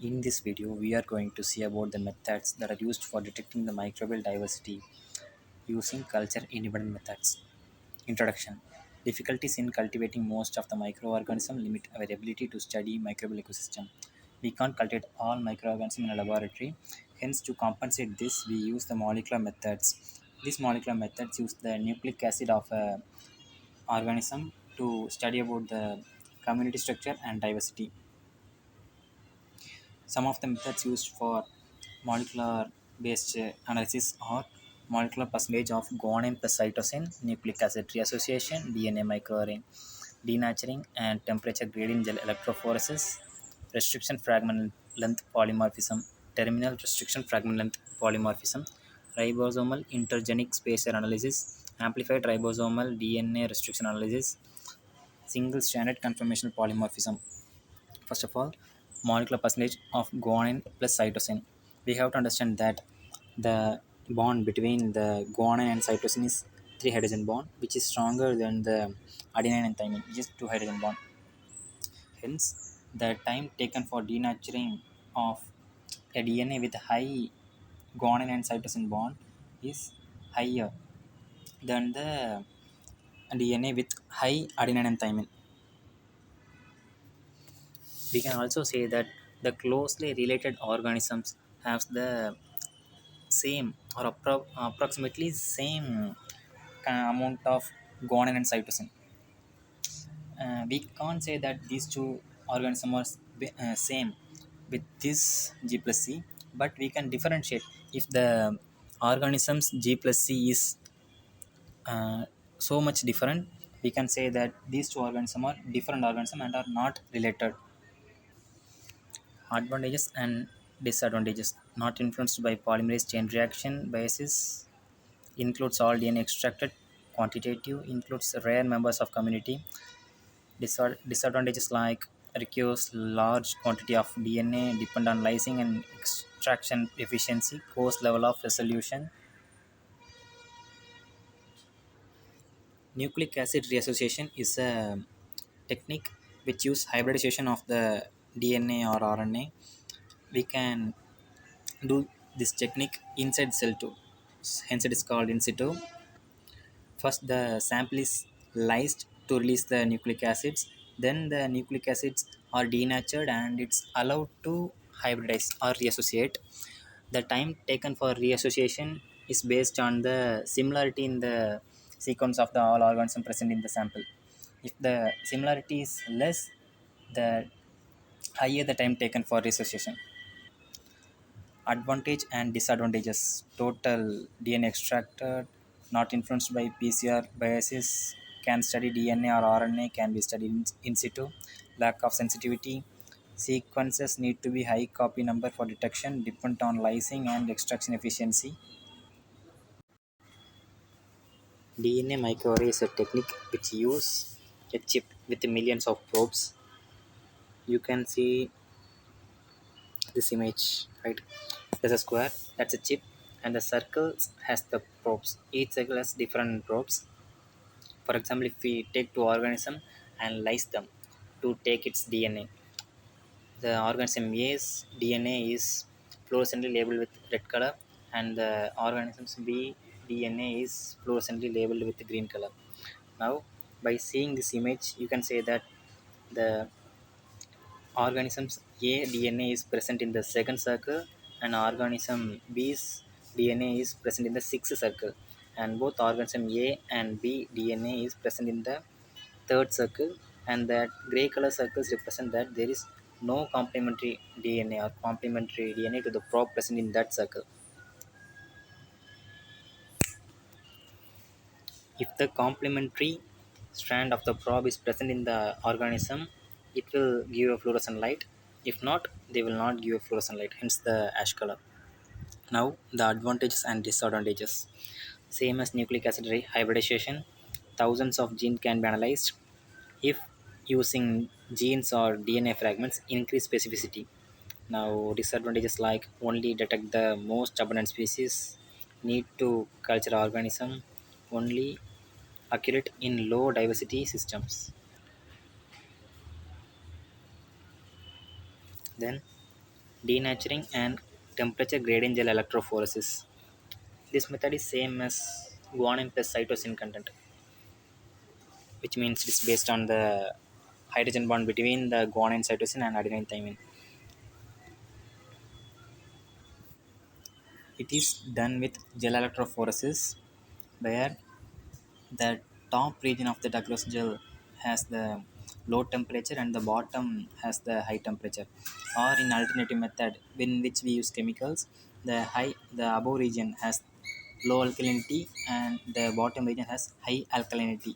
In this video, we are going to see about the methods that are used for detecting the microbial diversity using culture independent methods. Introduction. Difficulties in cultivating most of the microorganisms limit our ability to study microbial ecosystem. We can't cultivate all microorganisms in a laboratory. Hence, to compensate this, we use the molecular methods. These molecular methods use the nucleic acid of a organism to study about the community structure and diversity. Some of the methods used for molecular based analysis are molecular percentage of guanine plus cytosine, nucleic acid reassociation, DNA microarray denaturing, and temperature gradient gel electrophoresis, restriction fragment length polymorphism, terminal restriction fragment length polymorphism, ribosomal intergenic spacer analysis, amplified ribosomal DNA restriction analysis, single stranded conformational polymorphism. First of all, molecular percentage of guanine plus cytosine. We have to understand that the bond between the guanine and cytosine is 3 hydrogen bond, which is stronger than the adenine and thymine, which is 2 hydrogen bond. Hence, the time taken for denaturing of a DNA with high guanine and cytosine bond is higher than the DNA with high adenine and thymine. We can also say that the closely related organisms have the same or approximately same amount of guanine and cytosine. We can't say that these two organisms are same with this G plus C, but we can differentiate if the organisms G plus C is uh, so much different. We can say that these two organisms are different organisms and are not related. Advantages and disadvantages not influenced by polymerase chain reaction biases includes all DNA extracted. Quantitative includes rare members of community. Disadvantages like requires large quantity of DNA, depend on lysing and extraction efficiency, coarse level of resolution. Nucleic acid reassociation is a technique which use hybridization of the DNA or RNA. We can do this technique inside cell too. Hence it is called in situ. First, the sample is lysed to release the nucleic acids. Then the nucleic acids are denatured and it's allowed to hybridize or reassociate. The time taken for reassociation is based on the similarity in the sequence of the all organisms present in the sample. If the similarity is less, the higher the time taken for reassociation. Advantage and disadvantages. Total DNA extracted, not influenced by PCR biases, can study DNA or RNA, can be studied in situ. Lack of sensitivity. Sequences need to be high copy number for detection, depend on lysing and extraction efficiency. DNA microarray is a technique which use a chip with millions of probes. You can see this image, right? There's a square, that's a chip, and the circle has the probes. Each circle has different probes. For example, if we take two organisms and lyse them to take its DNA, the organism A's DNA is fluorescently labeled with red color, and the organism's B DNA is fluorescently labeled with green color. Now, by seeing this image, you can say that the organisms A DNA is present in the second circle and organism B's DNA is present in the sixth circle, and both organism A and B DNA is present in the third circle, and that gray color circles represent that there is no complementary DNA or complementary DNA to the probe present in that circle. If the complementary strand of the probe is present in the organism, it will give a fluorescent light. If not, they will not give a fluorescent light, hence the ash color. Now, the advantages and disadvantages. Same as nucleic acid hybridization, thousands of genes can be analyzed. If using genes or DNA fragments, increase specificity. Now, disadvantages like only detect the most abundant species, need to culture organism, only accurate in low diversity systems. Then Denaturing and temperature gradient gel electrophoresis. This method is same as guanine plus cytosine content, which means it's based on the hydrogen bond between the guanine cytosine and adenine thymine. It is done with gel electrophoresis, where the top region of the Douglas gel has the low temperature and the bottom has the high temperature. Or in alternative method in which we use chemicals, the above region has low alkalinity and the bottom region has high alkalinity.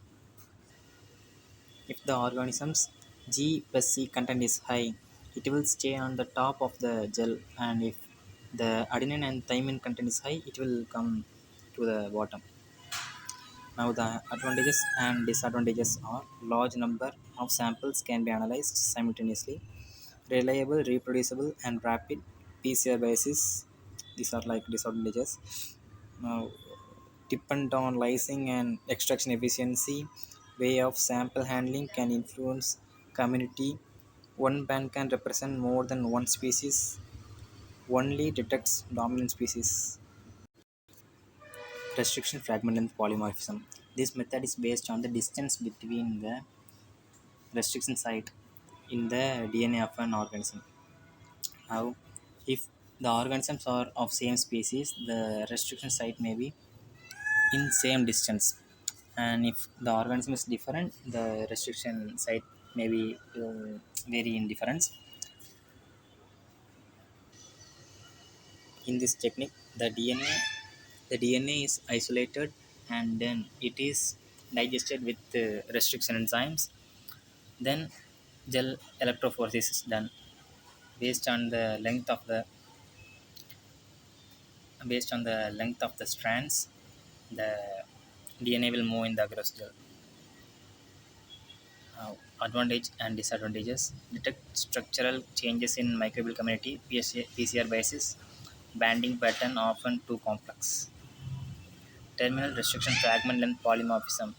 If the organism's G plus C content is high, it will stay on the top of the gel, and if the adenine and thymine content is high, it will come to the bottom. Now the advantages and disadvantages are large number of samples can be analyzed simultaneously, reliable, reproducible, and rapid PCR basis. These are like disadvantages. Now, depend on lysing and extraction efficiency, way of sample handling can influence community. One band can represent more than one species, only detects dominant species. Restriction fragment length polymorphism. This method is based on the distance between the restriction site in the DNA of an organism. Now, if the organisms are of same species, the restriction site may be in same distance, and if the organism is different, the restriction site may be vary in difference. In this technique, the DNA is isolated and then it is digested with restriction enzymes. Then gel electrophoresis is done based on the length of the strands. The DNA will move in the agarose gel. Advantage and disadvantages: detect structural changes in microbial community, PCR basis, banding pattern often too complex. Terminal restriction fragment length polymorphism.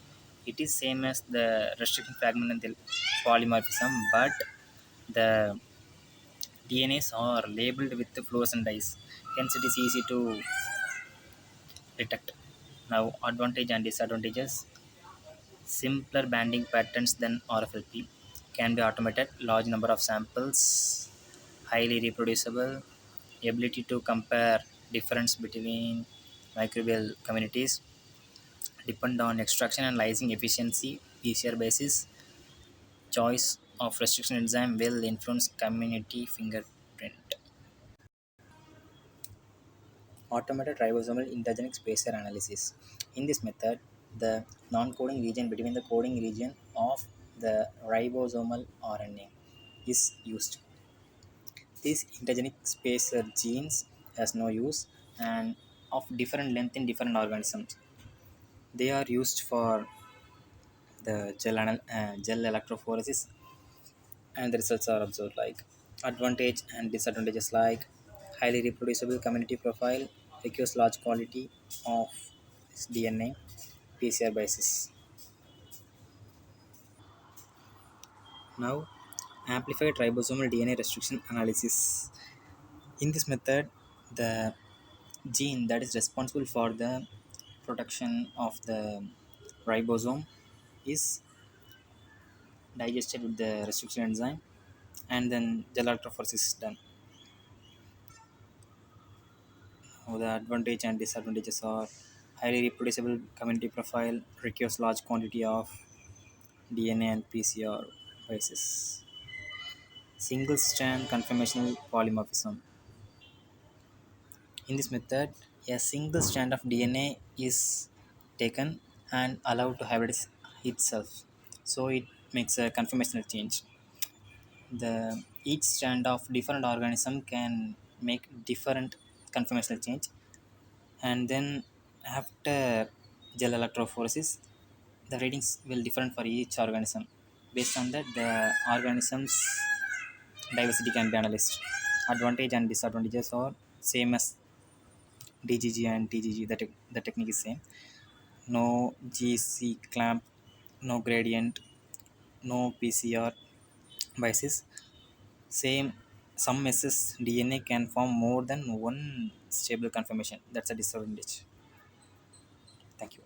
It is same as the restriction fragment length polymorphism, but the DNAs are labeled with the fluorescent dyes. Hence, it is easy to detect. Now, advantage and disadvantages: simpler banding patterns than RFLP, can be automated, large number of samples, highly reproducible, ability to compare difference between microbial communities, depend on extraction and lysing efficiency, PCR basis, choice of restriction enzyme will influence community fingerprint. Automated ribosomal intergenic spacer analysis. In this method, the non-coding region between the coding region of the ribosomal RNA is used. These intergenic spacer genes has no use and of different length in different organisms. They are used for the gel electrophoresis, and the results are observed like advantage and disadvantages like highly reproducible community profile, requires large quality of DNA, PCR basis. Now, amplified ribosomal DNA restriction analysis. In this method, the gene that is responsible for the protection of the ribosome is digested with the restriction enzyme, and then gel electrophoresis is done. Now, the advantage and disadvantages are highly reproducible community profile, requires large quantity of DNA and PCR basis. Single strand conformational polymorphism. In this method, a single strand of DNA is taken and allowed to hybridize itself. So it makes a conformational change. The each strand of different organism can make different conformational change, and then after gel electrophoresis, the readings will different for each organism. Based on that, the organism's diversity can be analyzed. Advantage and disadvantages are same as DGG and TGG. The technique is same. No GC clamp, no gradient, no PCR biases. Same some messes DNA can form more than one stable conformation. That's a disadvantage. Thank you.